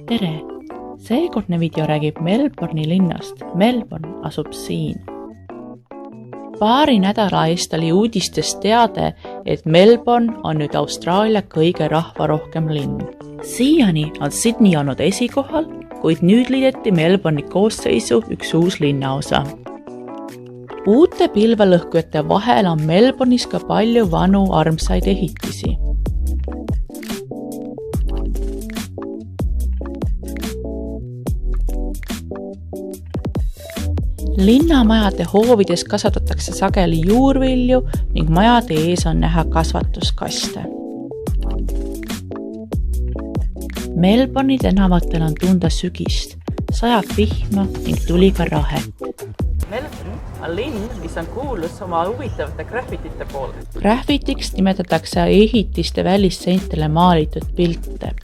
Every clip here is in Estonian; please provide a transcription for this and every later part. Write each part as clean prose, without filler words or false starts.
Tere! Seekordne video räägib Melbourne'i linnast. Melbourne asub siin. Paari nädala eest oli uudistes teade, et Melbourne on nüüd Austraalia kõige rahvarohkem linn. Siiani on Sydney olnud esikohal, kuid nüüd liideti Melbourne'i koosseisu üks uus linnaosa. Uute pilvelõhkujate vahel on Melbourne'is ka palju vanu armsaid ehitisi. Linnamajade hoovides kasvatatakse sageli juurvilju ning majade ees on näha kasvatuskaste. Melbourne'i tänavatel on tunda sügist, sajab vihma ning tuli ka rahet. Melbourne on linn, mis on kuulus oma huvitavate graffitite poole. Graffitiks nimetatakse ehitiste välisseintele maalitud pilte.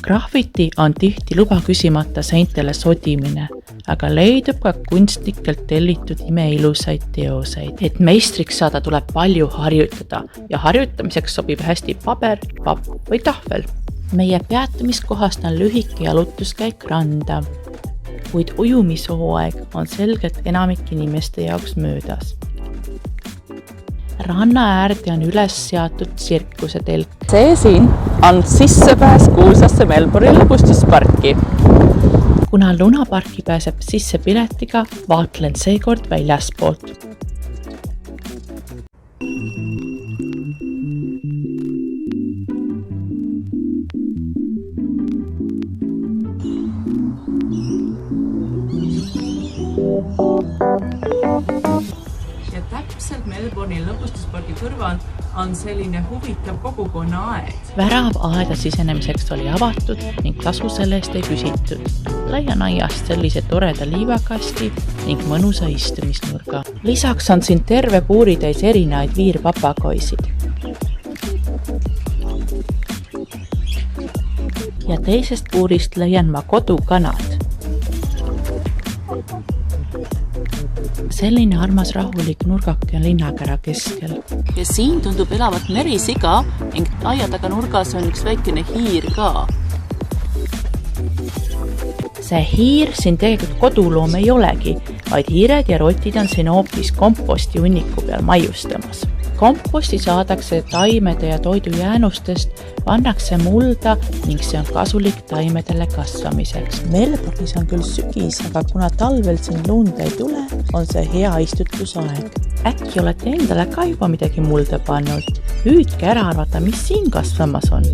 Graffiti on tihti luba küsimata seintele sodimine, aga leidub ka kunstnikelt tellitud imeilusaid teoseid. Et meistriks saada, tuleb palju harjutada ja harjutamiseks sobib hästi paber, papp või tahvel. Meie peatumiskohast on lühike jalutuskäik randa, kuid ujumishooaeg on selgelt enamik inimeste jaoks möödas. Ranna äärde on üles seatud tsirkuse telk. See siin on sissepääs kuulsasse Melbourne'i lõbustusparki. Kuna lunaparki pääseb sisse piletiga, vaatlen seekord väljaspoolt. Ja täpselt Melbourne'i lõbustuspargi kõrval on selline huvitav kogukonna aed. Värav aeda sisenemiseks oli avatud ning tasu selle eest ei küsitud. Leian aiast sellise toreda liivakasti ning mõnusa istumisnurga. Lisaks on siin terve puuritäis erinevaid viirpapagoisid. Ja teisest puurist leian ma kodukanad. Selline armas rahulik nurgake on linnakära keskel. Ja siin tundub elavat merisiga ning aia taga nurgas on üks väikene hiir ka. See hiir siin tegelikult koduloom ei olegi, vaid hiired ja rotid on siin hoopis komposti hunniku peal maiustamas. Komposti saadakse taimede ja toidu jäänustest, pannakse mulda ning see on kasulik taimedele kasvamiseks. Melbourne'is on küll sügis, aga kuna talvel siin lund ei tule, on see hea istutusaeg. Äkki olete endale ka juba midagi mulda pannud? Hüüdke ära arvata, mis siin kasvamas on.